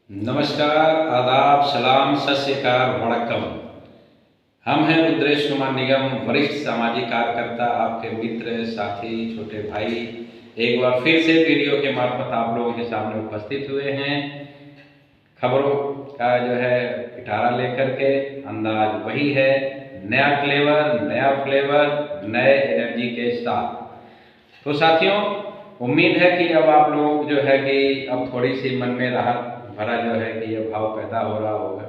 नमस्कार, आदाब, सलाम, सत श्री अकाल, वणक्कम। हम हैं रुद्रेश कुमार निगम, वरिष्ठ सामाजिक कार्यकर्ता, आपके मित्र, साथी, छोटे भाई। एक बार फिर से वीडियो के मार्फत आप लोगों के सामने उपस्थित हुए हैं। खबरों का जो है पिटारा लेकर के, अंदाज वही है, नया फ्लेवर, नए एनर्जी के साथ। तो साथियों, उम्मीद है कि अब आप लोगों को जो है कि अब थोड़ी सी मन में राहत भरा जो है कि यह भाव पैदा हो रहा होगा,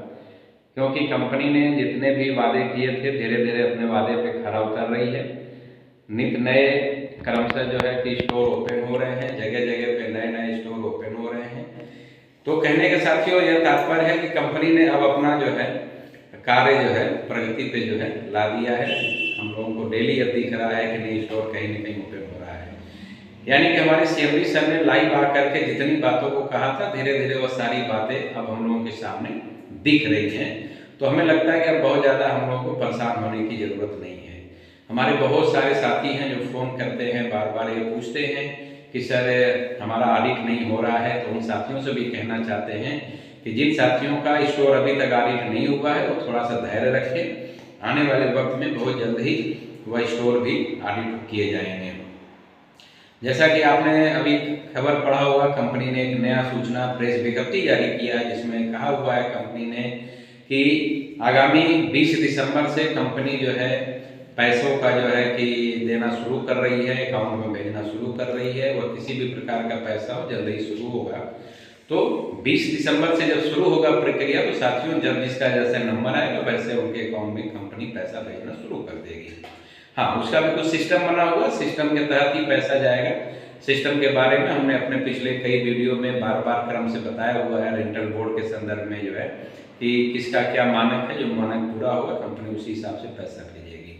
क्योंकि कंपनी ने जितने भी वादे किए थे धीरे धीरे अपने वादे पे खरा उतर रही है। नित नए क्रमशः जो है कि स्टोर ओपन हो रहे हैं, जगह जगह पे नए नए स्टोर ओपन हो रहे हैं। तो कहने के साथियों यह तात्पर्य है कि कंपनी ने अब अपना जो है कार्य जो है प्रगति पे जो है ला दिया है। हम लोगों को डेली अब दिख रहा है कि नई स्टोर कहीं ना कहीं ओपन हो रहा है। यानी कि हमारे सीएमडी सर ने लाइव आकर के जितनी बातों को कहा था, धीरे धीरे वो सारी बातें अब हम लोगों के सामने दिख रही हैं। तो हमें लगता है कि अब बहुत ज़्यादा हम लोगों को परेशान होने की ज़रूरत नहीं है। हमारे बहुत सारे साथी हैं जो फ़ोन करते हैं, बार बार ये पूछते हैं कि सर हमारा ऑडिट नहीं हो रहा है। तो उन साथियों से भी कहना चाहते हैं कि जिन साथियों का स्टोर अभी तक ऑडिट नहीं हुआ है वो थोड़ा सा धैर्य रखें। आने वाले वक्त में बहुत जल्द ही वह स्टोर भी ऑडिट किए जाएंगे। जैसा कि आपने अभी खबर पढ़ा होगा, कंपनी ने एक नया सूचना प्रेस विज्ञप्ति जारी किया है, जिसमें कहा हुआ है कंपनी ने कि आगामी 20 दिसंबर से कंपनी जो है पैसों का जो है कि देना शुरू कर रही है, अकाउंट में भेजना शुरू कर रही है। और किसी भी प्रकार का पैसा हो जल्द ही शुरू होगा। तो 20 दिसंबर से जब शुरू होगा प्रक्रिया, तो साथियों जब जिसका जैसे नंबर आएगा वैसे उनके अकाउंट में कंपनी पैसा भेजना शुरू कर देगी। हाँ, उसका भी कुछ सिस्टम बना हुआ, सिस्टम के तहत ही पैसा जाएगा। सिस्टम के बारे में हमने अपने पिछले कई वीडियो में बार बार क्रम से बताया हुआ है। रेंटल बोर्ड के संदर्भ में जो है कि किसका क्या मानक है, जो मानक पूरा होगा कंपनी उसी हिसाब से पैसा भेजेगी।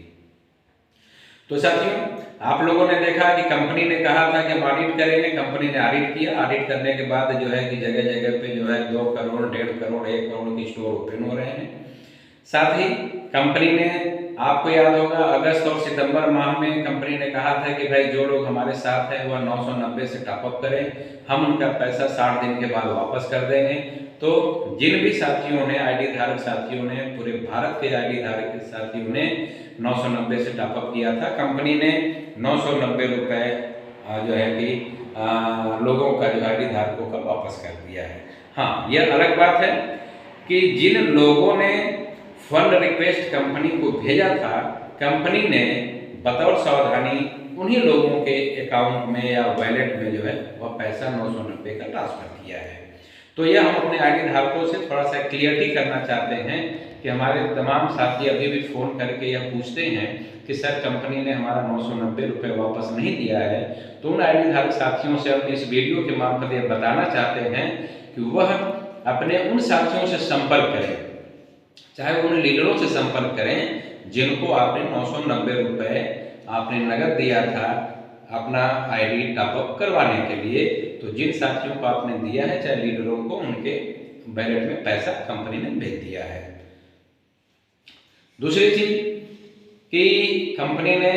तो साथियों, आप लोगों ने देखा कि कंपनी ने कहा था कि हम ऑडिट करेंगे। कंपनी ने ऑडिट किया। ऑडिट करने के बाद जो है कि जगह जगह पे जो है 2 करोड़, 1.5 करोड़, 1 करोड़ के स्टोर ओपन हो रहे हैं। साथ ही कंपनी ने, आपको याद होगा, अगस्त और सितंबर माह में कंपनी ने कहा था कि भाई जो लोग हमारे साथ हैं वह 990 से टॉपअप करें, हम उनका पैसा 60 दिन के बाद वापस कर देंगे। तो जिन भी साथियों ने, आईडी धारक साथियों ने, पूरे भारत के आईडी धारक साथियों ने 990 से टॉपअप किया था, कंपनी ने 990 रुपये जो है कि लोगों का, जो आईडी धारकों का वापस कर दिया है। हाँ, यह अलग बात है कि जिन लोगों ने फंड रिक्वेस्ट कंपनी को भेजा था, कंपनी ने बतौर सावधानी उन्हीं लोगों के अकाउंट में या वॉलेट में जो है वह पैसा 990 का ट्रांसफर किया है। तो यह हम अपने आईडी धारकों से थोड़ा सा क्लियरिटी करना चाहते हैं कि हमारे तमाम साथी अभी भी फ़ोन करके यह पूछते हैं कि सर कंपनी ने हमारा 990 रुपये वापस नहीं दिया है। तो उन आईडी धारक साथियों से हम इस वीडियो के मार्फत यह बताना चाहते हैं कि वह अपने उन साथियों से संपर्क करें, चाहे उन लीडरों से संपर्क करें जिनको आपने 990 रुपये आपने नगद दिया था अपना आईडी टॉपअप करवाने के लिए। तो जिन साथियों को आपने दिया है, चाहे लीडरों को, उनके वॉलेट में पैसा कंपनी ने भेज दिया है। दूसरी चीज कि कंपनी ने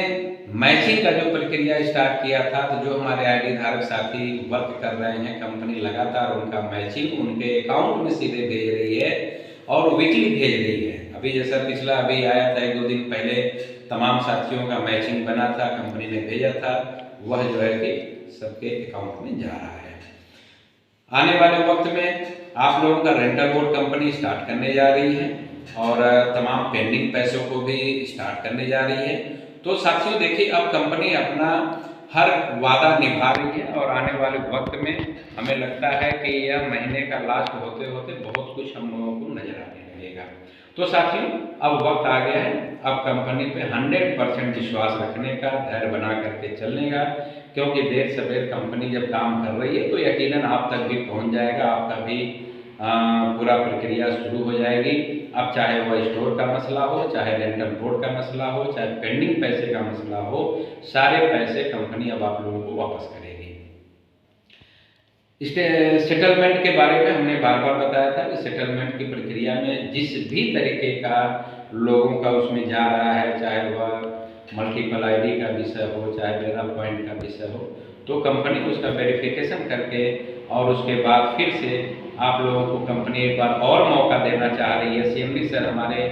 मैचिंग का जो प्रक्रिया स्टार्ट किया था, तो जो हमारे आईडी धारक साथी वर्क कर रहे हैं, कंपनी लगातार उनका मैचिंग उनके अकाउंट में सीधे भेज रही है और वीकली भेज रही है। अभी जैसा पिछला अभी आया था 1-2 दिन पहले, तमाम साथियों का मैचिंग बना था, कंपनी ने भेजा था, वह जो है कि सबके अकाउंट में जा रहा है। आने वाले वक्त में आप लोगों का रेंटल बोर्ड कंपनी स्टार्ट करने जा रही है और तमाम पेंडिंग पैसों को भी स्टार्ट करने जा रही है। तो साथियों देखिए, अब कंपनी अपना हर वादा निभा रही है और आने वाले वक्त में हमें लगता है कि यह महीने का लास्ट होते होते बहुत कुछ हम लोगों को नजर आने लगेगा। तो साथियों, अब वक्त आ गया है अब कंपनी पे 100% विश्वास रखने का, धैर्य बना करके चलने का, क्योंकि देर सवेर कंपनी जब काम कर रही है तो यकीनन आप तक भी पहुंच जाएगा, आपका भी पूरा प्रक्रिया शुरू हो जाएगी। अब चाहे वह स्टोर का मसला हो, चाहे रेंटल बोर्ड का मसला हो, चाहे पेंडिंग पैसे का मसला हो, सारे पैसे कंपनी अब आप लोगों को वापस करेगी। सेटलमेंट के बारे में हमने बार बार बताया था कि सेटलमेंट की प्रक्रिया में जिस भी तरीके का लोगों का उसमें जा रहा है, चाहे वह मल्टीपल आईडी का विषय हो, चाहे मेरा पॉइंट का विषय हो, तो कंपनी उसका वेरिफिकेशन करके और उसके बाद फिर से आप लोगों को कंपनी एक बार और मौका देना चाह रही है। सीएमडी सर हमारे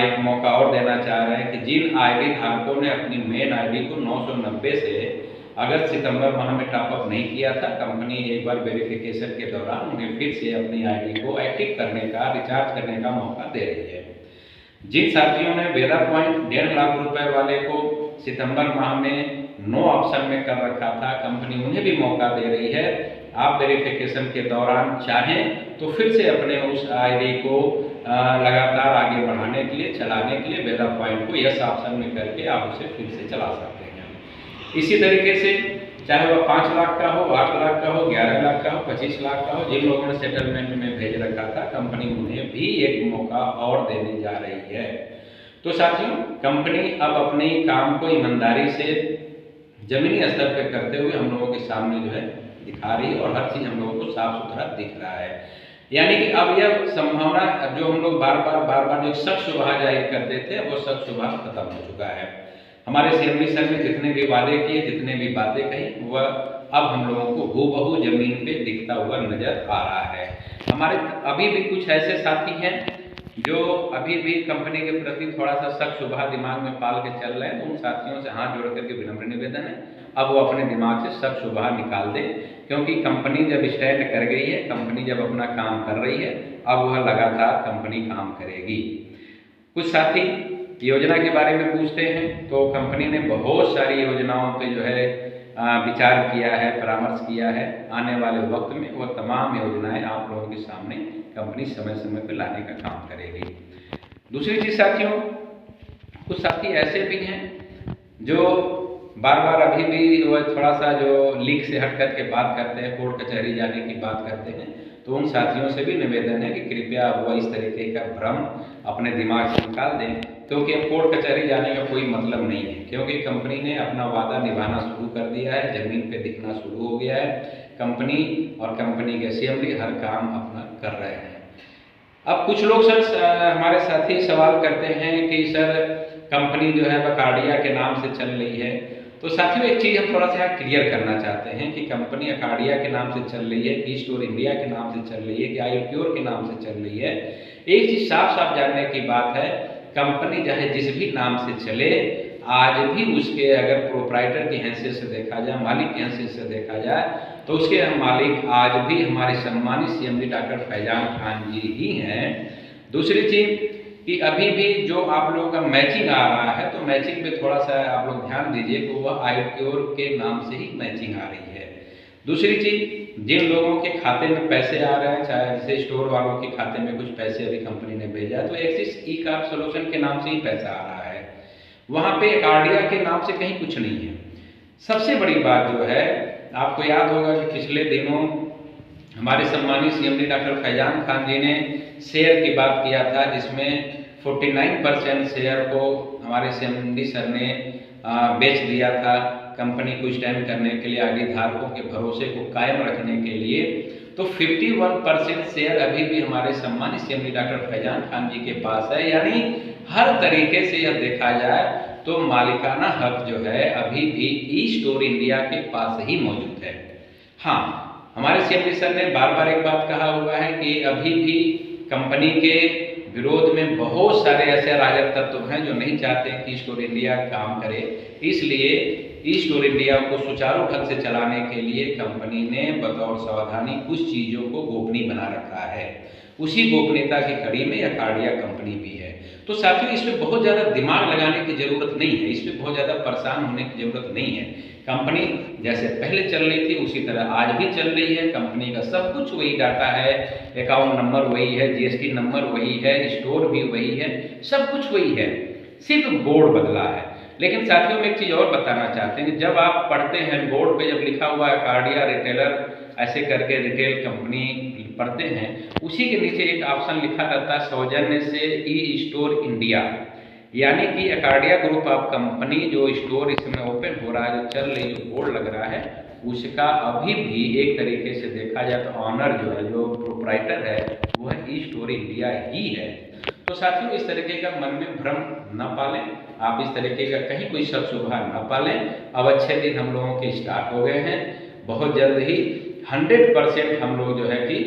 एक मौका और देना चाह रहे हैं कि जिन आईडी धारकों ने अपनी मेन आईडी को 990 से अगस्त सितंबर माह में टॉपअप नहीं किया था, कंपनी एक बार वेरिफिकेशन के दौरान उन्हें फिर से अपनी आईडी को एक्टिव करने का, रिचार्ज करने का मौका दे रही है। जिन साथियों ने वेदा पॉइंट 1.5 लाख रुपए वाले को सितंबर माह में नो ऑप्शन में कर रखा था, कंपनी उन्हें भी मौका दे रही है। आप वेरिफिकेशन के दौरान चाहें तो फिर से अपने उस आईडी को लगातार आगे बढ़ाने के लिए, चलाने के लिए वेदा पॉइंट को यस ऑप्शन में करके आप उसे फिर से चला सकते हैं। इसी तरीके से चाहे वह 5 लाख का हो, 8 लाख का हो, 11 लाख का हो, 25 लाख का हो, जिन लोगों ने सेटलमेंट में भेज रखा था, कंपनी उन्हें भी एक मौका और देने जा रही है। तो साथियों, कंपनी अब अपने काम को ईमानदारी से जमीनी स्तर पर करते हुए हम लोगों के सामने जो है दिखा रही है और हर चीज़ हम लोगों को साफ सुथरा दिख रहा है। यानी कि अब यह संभावना जो हम लोग बार बार जो शक शुबहा जाहिर करते थे, वो शक शुबहा खत्म हो चुका है। हमारे सीएमडी सर ने जितने भी वादे किए, जितने भी बातें कही, वह अब हम लोगों को हूबहू जमीन पे दिखता हुआ नजर आ रहा है। हमारे अभी भी कुछ ऐसे साथी हैं जो अभी भी कंपनी के प्रति थोड़ा सा शक शुबहा दिमाग में पाल के चल रहे हैं। तो उन साथियों से हाथ जोड़ करके विनम्र निवेदन है, अब वो अपने दिमाग से शक शुबहा निकाल दें, क्योंकि कंपनी जब स्टैंड कर गई है, कंपनी जब अपना काम कर रही है, अब वह लगातार कंपनी काम करेगी। कुछ साथी योजना के बारे में पूछते हैं, तो कंपनी ने बहुत सारी योजनाओं पे जो है विचार किया है, परामर्श किया है। आने वाले वक्त में वह तमाम योजनाएं आप लोगों के सामने कंपनी समय समय पर लाने का काम करेगी। दूसरी चीज़ साथियों, कुछ साथी ऐसे भी हैं जो बार अभी भी वह थोड़ा सा जो लीक से हट करके बात करते हैं, कोर्ट कचहरी जाने की बात करते हैं। तो उन साथियों से भी निवेदन है कि कृपया वह इस तरीके का भ्रम अपने दिमाग से निकाल दें, क्योंकि अब कोर्ट कचहरी जाने का कोई मतलब नहीं है, क्योंकि कंपनी ने अपना वादा निभाना शुरू कर दिया है, जमीन पे दिखना शुरू हो गया है। कंपनी और कंपनी के सीएमडी हर काम अपना कर रहे हैं। अब कुछ लोग सर हमारे साथी सवाल करते हैं कि सर कंपनी जो है अकाडिया के नाम से चल रही है। तो साथियों, एक चीज़ हम थोड़ा सा क्लियर करना चाहते हैं कि कंपनी अकाडिया के नाम से चल रही है, की स्टोर इंडिया के नाम से चल रही है, कि आईक्योर के नाम से चल रही है। एक चीज़ साफ जानने की बात है, कंपनी चाहे जिस भी नाम से चले, आज भी उसके अगर प्रोप्राइटर की हैसियत से देखा जाए, मालिक की हैसियत से देखा जाए, तो उसके मालिक आज भी हमारे सम्मानित सीएमडी डॉक्टर फैजान खान जी ही हैं। दूसरी चीज़ कि अभी भी जो आप लोगों का मैचिंग आ रहा है, तो मैचिंग पे थोड़ा सा आप लोग ध्यान दीजिए कि वह आईक्योर के नाम से ही मैचिंग आ रही है। दूसरी चीज़, जिन लोगों के खाते में पैसे आ रहे हैं, चाहे जैसे स्टोर वालों के खाते में कुछ पैसे अभी कंपनी ने भेजा, तो एक्सिस ई कार्प सोल्यूशन के नाम से ही पैसा आ रहा है, वहाँ पे अकाडिया के नाम से कहीं कुछ नहीं है। सबसे बड़ी बात जो है, आपको याद होगा कि पिछले दिनों हमारे सम्मानित सीएमडी डॉक्टर फैजान खान जी ने शेयर की बात किया था, जिसमें 49% शेयर को हमारे सीएमडी सर ने बेच दिया था कंपनी को स्टैंड करने के लिए, आईडी धारकों के भरोसे को कायम रखने के लिए। तो 51% शेयर अभी भी हमारे सम्मानित सीएमडी डॉक्टर फैजान खान जी के पास है। यानी हर तरीके से यह देखा जाए तो मालिकाना हक जो है अभी भी ई स्टोर इंडिया के पास ही मौजूद है। हाँ, हमारे सीएमडी सर ने बार एक बात कहा हुआ है कि अभी भी कंपनी के विरोध में बहुत सारे ऐसे अराजक तत्व हैं जो नहीं चाहते कि स्टोर इंडिया काम करे। इसलिए ई स्टोर इंडिया को सुचारू ढंग से चलाने के लिए कंपनी ने बतौर सावधानी कुछ चीज़ों को गोपनीय बना रखा है। उसी गोपनीयता की कड़ी में अकाडिया कंपनी भी है। तो साथियों, इसमें बहुत ज़्यादा दिमाग लगाने की ज़रूरत नहीं है, इसमें बहुत ज़्यादा परेशान होने की ज़रूरत नहीं है। कंपनी जैसे पहले चल रही थी उसी तरह आज भी चल रही है। कंपनी का सब कुछ वही डाटा है, अकाउंट नंबर वही है, जीएसटी नंबर वही है, स्टोर भी वही है, सब कुछ वही है, सिर्फ बोर्ड बदला है। लेकिन साथियों, में एक चीज़ और बताना चाहते हैं कि जब आप पढ़ते हैं बोर्ड पे जब लिखा हुआ है अकाडिया रिटेलर ऐसे करके रिटेल कंपनी पढ़ते हैं, उसी के नीचे एक ऑप्शन लिखा रहता है सौजन्य से ई स्टोर इंडिया। यानी कि अकाडिया ग्रुप ऑफ कंपनी जो स्टोर इसमें ओपन हो रहा है, जो चल रही, जो बोर्ड लग रहा है, उसका अभी भी एक तरीके से देखा जाए तो ऑनर जो है, जो प्रोप्राइटर है, वह ई स्टोर इंडिया ही है। तो साथियों, इस तरीके का मन में भ्रम न पालें, आप इस तरीके का कहीं कोई शक शुबहा न पालें। अब अच्छे दिन हम लोगों के स्टार्ट हो गए हैं, बहुत जल्द ही 100% हम लोग जो है कि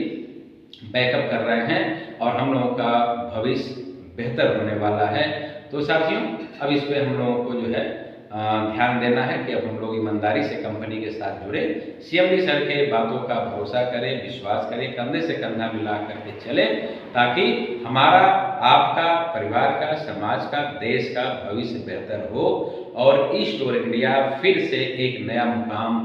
बैकअप कर रहे हैं और हम लोगों का भविष्य बेहतर होने वाला है। तो साथियों, अब इस पे हम लोगों को जो है ध्यान देना है कि अब हम लोग ईमानदारी से कंपनी के साथ जुड़े, सीएमडी सर के बातों का भरोसा करें, विश्वास करें, कंधे से कंधा मिला करके चले, ताकि हमारा, आपका, परिवार का, समाज का, देश का भविष्य बेहतर हो और ईस्ट इंडिया फिर से एक नया मुकाम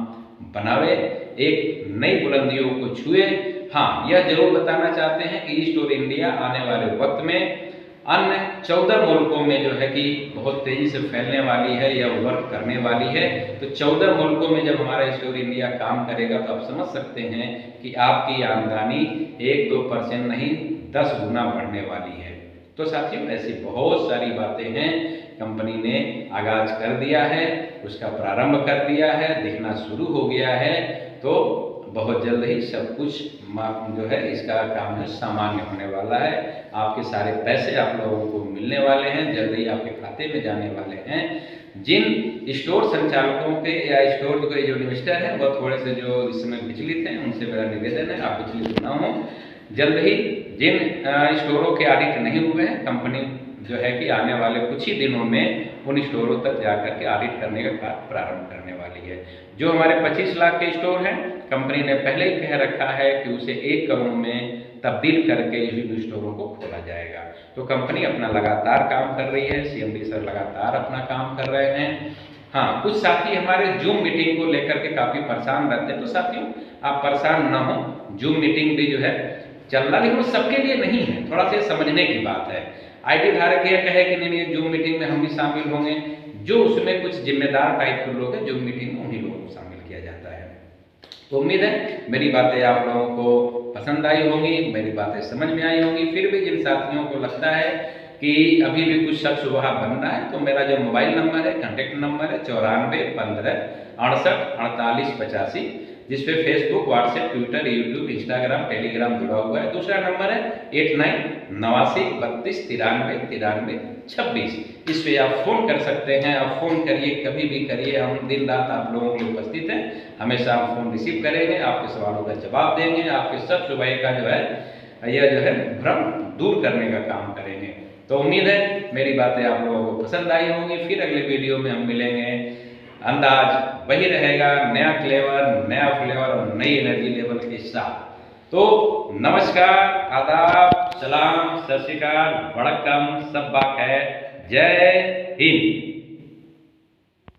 बनावे, एक नई बुलंदियों को छुए। हाँ, यह जरूर बताना चाहते हैं कि ईस्ट इंडिया आने वाले वक्त में अन्य 14 मुल्कों में जो है कि बहुत तेजी से फैलने वाली है या वर्क करने वाली है। तो 14 मुल्कों में जब हमारा ईस्ट इंडिया काम करेगा तो आप समझ सकते हैं कि आपकी आमदनी 1-2% नहीं 10 गुना बढ़ने वाली है। तो साथियों, ऐसी बहुत सारी बातें हैं, कंपनी ने आगाज कर दिया है, उसका प्रारंभ कर दिया है, दिखना शुरू हो गया है। तो बहुत जल्द ही सब कुछ जो है इसका काम है सामान्य होने वाला है। आपके सारे पैसे आप लोगों को मिलने वाले हैं, जल्द ही आपके खाते में जाने वाले हैं। जिन स्टोर संचालकों के या स्टोर के जो इन्वेस्टर हैं वह थोड़े से जो इस समय विचलित हैं, उनसे मेरा निवेदन है आप विचलित न हो। जल्द ही जिन स्टोरों के ऑडिट नहीं हुए हैं, कंपनी जो है कि आने वाले कुछ ही दिनों में उन स्टोरों तक जाकर के ऑडिट करने का कार्य प्रारंभ करने वाली है। जो हमारे 25 लाख के स्टोर हैं, कंपनी ने पहले ही कह रखा है कि उसे 1 करोड़ में तब्दील करके इन स्टोरों को खोला जाएगा। तो कंपनी अपना लगातार काम कर रही है, सीएमडी सर लगातार अपना काम कर रहे हैं। हाँ, कुछ साथी हमारे जूम मीटिंग को लेकर के काफ़ी परेशान रहते हैं। तो साथियों, आप परेशान ना हो, जूम मीटिंग भी जो है चल रहा, लेकिन वो सबके लिए नहीं है, थोड़ा सा समझने की बात है। आईटी धारक यह कहे कि नहीं जूम मीटिंग में हम भी शामिल होंगे, जो उसमें कुछ जिम्मेदार टाइप के लोग हैं, जूम मीटिंग में उन्हीं लोगों को शामिल किया जाता है। तो उम्मीद है मेरी बातें आप लोगों को पसंद आई होंगी, मेरी बातें समझ में आई होंगी। फिर भी जिन साथियों को लगता है कि अभी भी कुछ शक शुबहा बनना है, तो मेरा जो मोबाइल नंबर है, कॉन्टेक्ट नंबर है 94 15 68 48 85, जिसपे Facebook, WhatsApp, Twitter, YouTube, Instagram, Telegram जुड़ा हुआ है। दूसरा नंबर है 89 89 32 93 93 26। इस पे आप फोन कर सकते हैं। आप फोन करिए, कभी भी करिए, हम दिन रात आप लोगों के लिए उपस्थित हैं। हमेशा हम फोन रिसीव करेंगे, आपके सवालों का जवाब देंगे, आपके सब सुबह का जो है यह जो है भ्रम दूर करने का काम करेंगे। तो उम्मीद है मेरी बातें आप लोगों को पसंद आई होंगी। फिर अगले वीडियो में हम मिलेंगे, अंदाज वही रहेगा, नया फ्लेवर और नई एनर्जी लेवल के साथ। तो नमस्कार, आदाब, सलाम, सत श्री अकाल, वड़क्कम, सब बात है, जय हिंद।